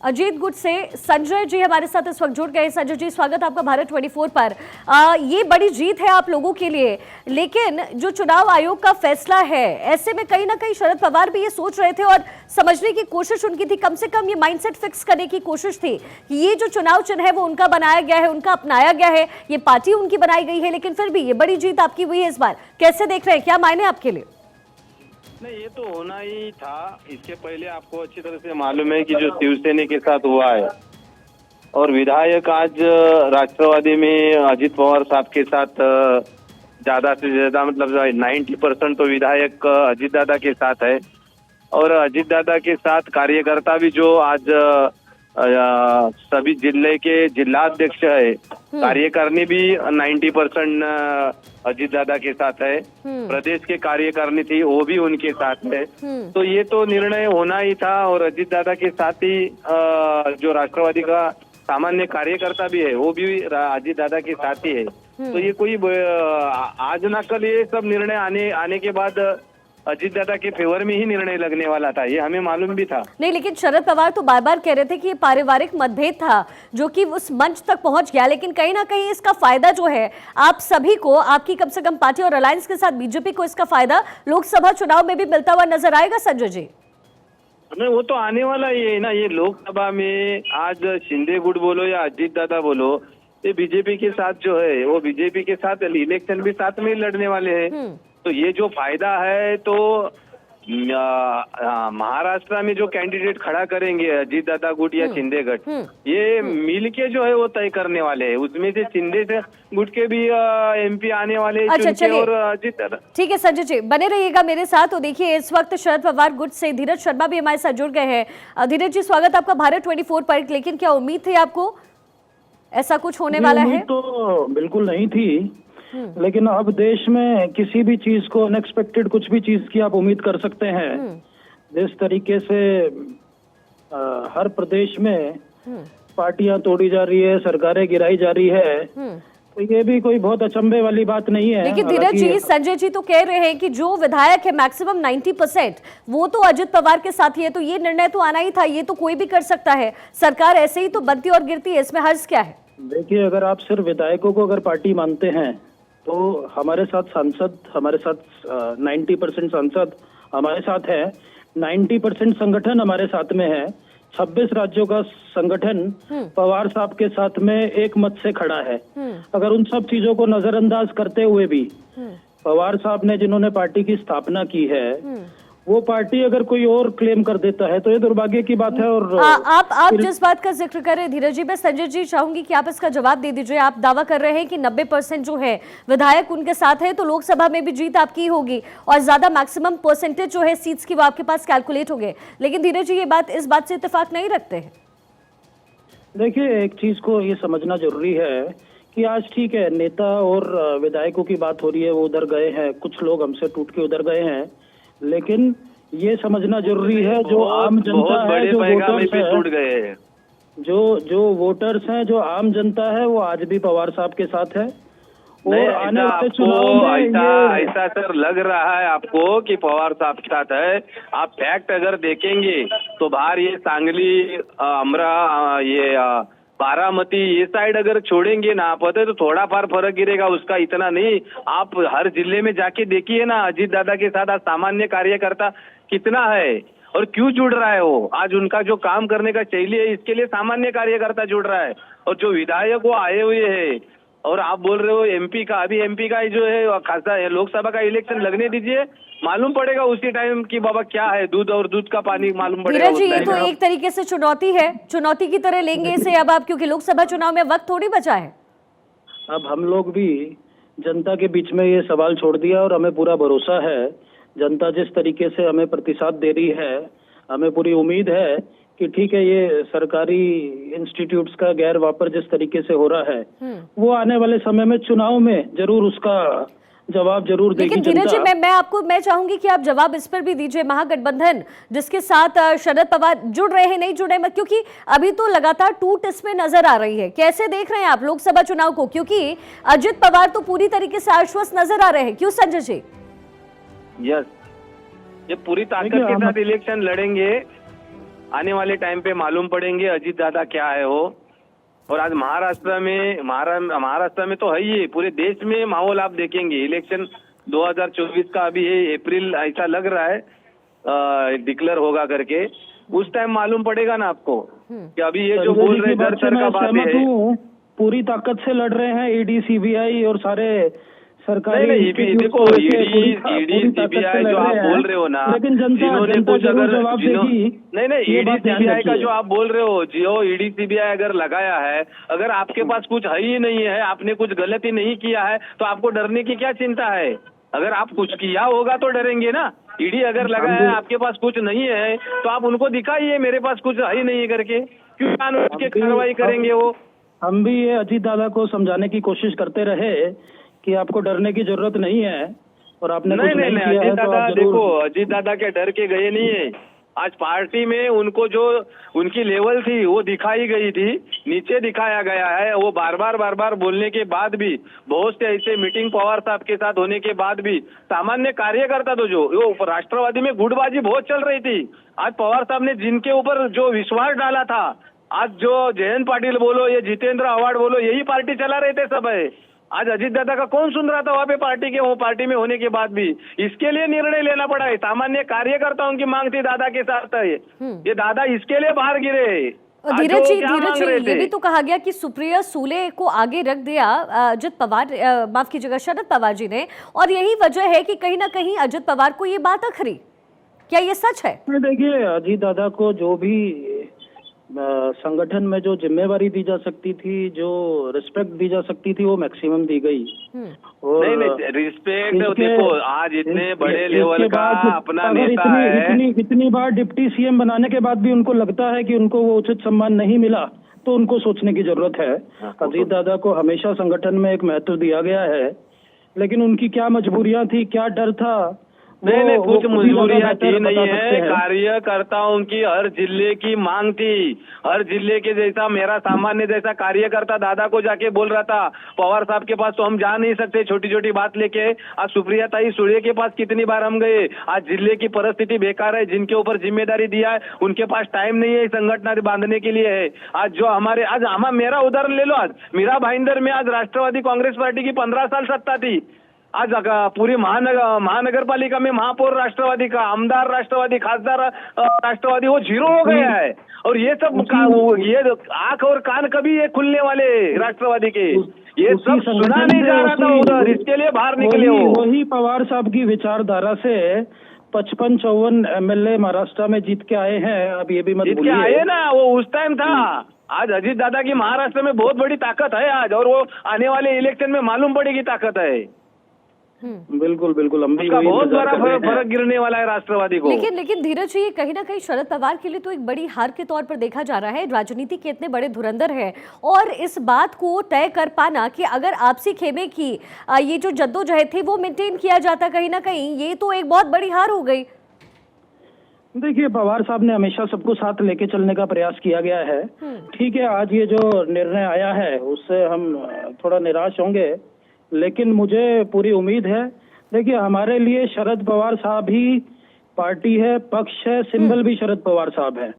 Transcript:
अजीत गुट से संजय जी हमारे साथ इस वक्त जुड़ गए। संजय जी, स्वागत आपका भारत 24 पर। ये बड़ी जीत है आप लोगों के लिए, लेकिन जो चुनाव आयोग का फैसला है, ऐसे में कहीं ना कहीं शरद पवार भी ये सोच रहे थे और समझने की कोशिश उनकी थी, कम से कम ये माइंडसेट फिक्स करने की कोशिश थी कि ये जो चुनाव चिन्ह है वो उनका बनाया गया है, उनका अपनाया गया है, ये पार्टी उनकी बनाई गई है, लेकिन फिर भी ये बड़ी जीत आपकी हुई है इस बार। कैसे देख रहे हैं, क्या मायने आपके लिए? नहीं, ये तो होना ही था। इसके पहले आपको अच्छी तरह से मालूम है कि जो शिवसेना के साथ हुआ है और विधायक आज राष्ट्रवादी में अजित पवार साहब के साथ ज्यादा से ज्यादा मतलब 90% तो विधायक अजित दादा के साथ है और अजित दादा के साथ कार्यकर्ता भी जो आज सभी जिले के जिलाध्यक्ष है, कार्यकारिणी भी 90% अजित दादा के साथ है, प्रदेश के कार्यकारिणी थी वो भी उनके साथ है। तो ये तो निर्णय होना ही था और अजित दादा के साथ ही जो राष्ट्रवादी का सामान्य कार्यकर्ता भी है वो भी अजित दादा के साथ ही है। तो ये कोई आज ना कल ये सब निर्णय आने के बाद अजित दादा के फेवर में ही निर्णय लगने वाला था, ये हमें मालूम भी था। नहीं, लेकिन शरद पवार तो बार बार कह रहे थे कि ये पारिवारिक मतभेद था जो कि उस मंच तक पहुंच गया, लेकिन कहीं ना कहीं इसका फायदा जो है आप सभी को, आपकी कम से कम पार्टी और अलायंस के साथ बीजेपी को इसका फायदा लोकसभा चुनाव में भी मिलता हुआ नजर आएगा। संजय जी, नहीं, वो तो आने वाला ही है ना। ये लोकसभा में आज शिंदे गुट बोलो या अजित दादा बोलो, ये बीजेपी के साथ जो है वो बीजेपी के साथ इलेक्शन भी साथ में लड़ने वाले हैं। तो ये जो फायदा है तो महाराष्ट्र में जो कैंडिडेट खड़ा करेंगे अजित दादा गुट या शिंदे गुट, ये मिल के जो है वो तय करने वाले हैं। उसमें से शिंदे से गुट के भी एमपी आने वाले। अच्छा, चलिए, और अजित दादा। ठीक है संजय जी, बने रहिएगा मेरे साथ। तो देखिए, इस वक्त शरद पवार गुट से धीरज शर्मा भी हमारे साथ जुड़ गए हैं। धीरज जी, स्वागत आपका भारत 24 पर। लेकिन क्या उम्मीद थी आपको ऐसा कुछ होने वाला है? तो बिल्कुल नहीं थी, लेकिन अब देश में किसी भी चीज को अनएक्सपेक्टेड कुछ भी चीज की आप उम्मीद कर सकते हैं। जिस तरीके से हर प्रदेश में पार्टियां तोड़ी जा रही है, सरकारें गिराई जा रही है, तो ये भी कोई बहुत अचंभे वाली बात नहीं है। लेकिन धीरज जी, संजय जी तो कह रहे हैं कि जो विधायक है मैक्सिमम 90% वो तो अजित पवार के साथ ही है, तो ये निर्णय तो आना ही था, ये तो कोई भी कर सकता है, सरकार ऐसे ही तो बनती और गिरती है, इसमें हर्ज क्या है? देखिए, अगर आप सिर्फ विधायकों को अगर पार्टी मानते हैं तो हमारे साथ सांसद, हमारे साथ 90% सांसद हमारे साथ है, 90% संगठन हमारे साथ में है, 26 राज्यों का संगठन पवार साहब के साथ में एक मत से खड़ा है। अगर उन सब चीजों को नजरअंदाज करते हुए भी पवार साहब ने जिन्होंने पार्टी की स्थापना की है वो पार्टी अगर कोई और क्लेम कर देता है तो ये दुर्भाग्य की बात है। और आप जिस बात का जिक्र कर रहे हैं धीरज जी, मैं संजय जी चाहूंगी कि आप इसका जवाब दे दीजिए। आप दावा कर रहे हैं कि 90% जो है विधायक उनके साथ है, तो लोकसभा में भी जीत आपकी होगी और ज्यादा मैक्सिमम परसेंटेज जो है सीट्स की वो आपके पास कैलकुलेट हो गए। लेकिन धीरज जी, ये बात इस बात से इत्तेफाक नहीं रखते हैं? देखिए, एक चीज को ये समझना जरूरी है कि आज ठीक है नेता और विधायकों की बात हो रही है, वो उधर गए हैं, कुछ लोग हमसे टूट के उधर गए हैं, लेकिन ये समझना जरूरी है जो आम जनता है, जो वोटर्स है, जो वोटर्स हैं, जो आम जनता है, वो आज भी पवार साहब के साथ है। और आने वाले चुनाव में ऐसा सर लग रहा है आपको कि पवार साहब के साथ है। आप फैक्ट अगर देखेंगे तो बाहर ये सांगली, अमरा, ये बारामती, ये साइड अगर छोड़ेंगे ना आप तो थोड़ा फार फर्क गिरेगा, उसका इतना नहीं। आप हर जिले में जाके देखिए ना, अजित दादा के साथ आज सामान्य कार्यकर्ता कितना है और क्यों जुड़ रहा है। वो आज उनका जो काम करने का शैली है, इसके लिए सामान्य कार्यकर्ता जुड़ रहा है। और जो विधायक वो आए हुए हैं, और आप बोल रहे हो एमपी का, अभी एमपी का जो है खासा है, लोकसभा का इलेक्शन लगने दीजिए, मालूम पड़ेगा उसी टाइम कि बाबा क्या है, दूध और दूध का पानी मालूम पड़ेगा। धीरज जी, ये तो एक तरीके से चुनौती है, चुनौती की तरह लेंगे इसे अब आप, क्योंकि लोकसभा चुनाव में वक्त थोड़ी बचा है। अब हम लोग भी जनता के बीच में ये सवाल छोड़ दिया और हमें पूरा भरोसा है, जनता जिस तरीके से हमें प्रतिसाद दे रही है, हमें पूरी उम्मीद है कि ठीक है, ये सरकारी इंस्टीट्यूट्स का गैर वापर जिस तरीके से हो रहा है वो आने वाले समय में चुनाव में जरूर उसका जवाब जरूर देगी। लेकिन धीरज जी, मैं चाहूंगी कि आप जवाब इस पर भी दीजिए। महागठबंधन जिसके साथ शरद पवार जुड़ रहे हैं, नहीं जुड़े मत, क्योंकि अभी तो लगातार टूट इसमें नजर आ रही है। कैसे देख रहे हैं आप लोकसभा चुनाव को, क्योंकि अजित पवार तो पूरी तरीके से आश्वस्त नजर आ रहे हैं, क्यों संजय जी? यस, ये पूरी ताकत के साथ इलेक्शन लड़ेंगे आने वाले टाइम पे मालूम पड़ेंगे अजीत दादा क्या है वो। और आज महाराष्ट्र में तो है ही, पूरे देश में माहौल आप देखेंगे। इलेक्शन 2024 का अभी है, अप्रैल ऐसा लग रहा है डिक्लेयर होगा करके, उस टाइम मालूम पड़ेगा ना आपको कि अभी ये जो बोल रहे डर सर का बात है। पूरी ताकत से लड़ रहे हैं ईडी सीबीआई और सारे सरकारी। नहीं देखो, ईडी सीबीआई जो आप बोल रहे हो ना, लेकिन जिन्होंने कुछ अगर नहीं ये ईडी बात ध्यान सीबीआई का रखिए। जो आप बोल रहे हो, जो ईडी सीबीआई अगर लगाया है, अगर आपके पास कुछ है ही नहीं है, आपने कुछ गलती नहीं किया है, तो आपको डरने की क्या चिंता है? अगर आप कुछ किया होगा तो डरेंगे ना। ईडी अगर लगाया है, आपके पास कुछ नहीं है, तो आप उनको दिखाइए मेरे पास कुछ है ही नहीं करके, क्यों कानून के कार्रवाई करेंगे वो? हम भी ये अजीत दादा को समझाने की कोशिश करते रहे कि आपको डरने की जरूरत नहीं है, और आपने कुछ नहीं किया है तो आप देखो, अजीत दादा के डर के गए नहीं है। आज पार्टी में उनको जो उनकी लेवल थी वो दिखाई गई थी, नीचे दिखाया गया है। वो बार बार बोलने के बाद भी, बहुत से ऐसे मीटिंग पवार साहब के साथ होने के बाद भी, सामान्य कार्यकर्ता तो जो वो राष्ट्रवादी में गुटबाजी बहुत चल रही थी। आज पवार साहब ने जिनके ऊपर जो विश्वास डाला था, आज जो जयंत पाटिल बोलो, ये जितेंद्र आव्हाड बोलो, यही पार्टी चला रहे थे सब है। आज अजीत दादा का कौन सुन रहा था वहाँ पे पार्टी में होने के बाद भी? इसके लिए निर्णय लेना पड़ा है। सामान्य कार्यकर्ताओं की मांग थी दादा के साथ है, ये दादा इसके लिए बाहर गिरे। धीरज जी, ये भी तो कहा गया कि सुप्रिया सूले को आगे रख दिया अजित पवार, माफ कीजिएगा शरद पवार जी ने, और यही वजह है कि कहीं ना कहीं अजित पवार को ये बात अखरी। क्या ये सच है? देखिए, अजीत दादा को जो भी संगठन में जो जिम्मेवारी दी जा सकती थी, जो रिस्पेक्ट दी जा सकती थी, वो मैक्सिमम दी गई। और नहीं रिस्पेक्ट देखो, आज इतने बड़े लेवल का अपना नेता है, इतनी बार डिप्टी सीएम बनाने के बाद भी उनको लगता है कि उनको वो उचित सम्मान नहीं मिला, तो उनको सोचने की जरूरत है। अजीत दादा को हमेशा संगठन में एक महत्व दिया गया है, लेकिन उनकी क्या मजबूरियां थी, क्या डर था, नहीं कुछ मजबूरियां थी नहीं है। कार्यकर्ताओं की हर जिले की मांग थी, हर जिले के जैसा मेरा सामान्य जैसा कार्यकर्ता दादा को जाके बोल रहा था, पवार साहब के पास तो हम जा नहीं सकते छोटी छोटी बात लेके। आज सुप्रिया ताई सुळे के पास कितनी बार हम गए। आज जिले की परिस्थिति बेकार है, जिनके ऊपर जिम्मेदारी दिया है उनके पास टाइम नहीं है संगठन बांधने के लिए है। आज जो हमारे मेरा उदाहरण ले लो, आज मीरा भाईंदर में आज राष्ट्रवादी कांग्रेस पार्टी की 15 साल सत्ता थी। आज पूरी महानगर पालिका में महापौर राष्ट्रवादी का, आमदार राष्ट्रवादी, खासदार राष्ट्रवादी, वो जीरो हो गया है। और ये सब ये आंख और कान कभी ये खुलने वाले राष्ट्रवादी के, ये सब सुना नहीं जा रहा था उधर, इसके लिए बाहर निकले हो। वही पवार साहब की विचारधारा से 55-54 एमएलए महाराष्ट्र में जीत के आए हैं। अब ये भी मत भूलिए, आए ना, वो उस टाइम था। आज अजीत दादा की महाराष्ट्र में बहुत बड़ी ताकत है आज, और वो आने वाले इलेक्शन में मालूम पड़ेगी ताकत है। बिल्कुल बिल्कुल, हम भी बहुत बड़ा फर्क गिरने वाला है राष्ट्रवादी को। लेकिन धीरज जी, कहीं ना कहीं शरद पवार के लिए तो एक बड़ी हार के तौर पर देखा जा रहा है। राजनीति के इतने बड़े धुरंधर है, और इस बात को तय कर पाना कि अगर आपसी खेमे की ये जो जद्दोजहद थी वो मेंटेन किया जाता, कहीं ना कहीं ये तो एक बहुत बड़ी हार हो गई। देखिए, पवार साहब ने हमेशा सबको साथ लेके चलने का प्रयास किया गया है। ठीक है, आज ये जो निर्णय आया है उससे हम थोड़ा निराश होंगे, लेकिन मुझे पूरी उम्मीद है। देखिए, हमारे लिए शरद पवार साहब ही पार्टी है, पक्ष है, सिंबल भी शरद पवार साहब है।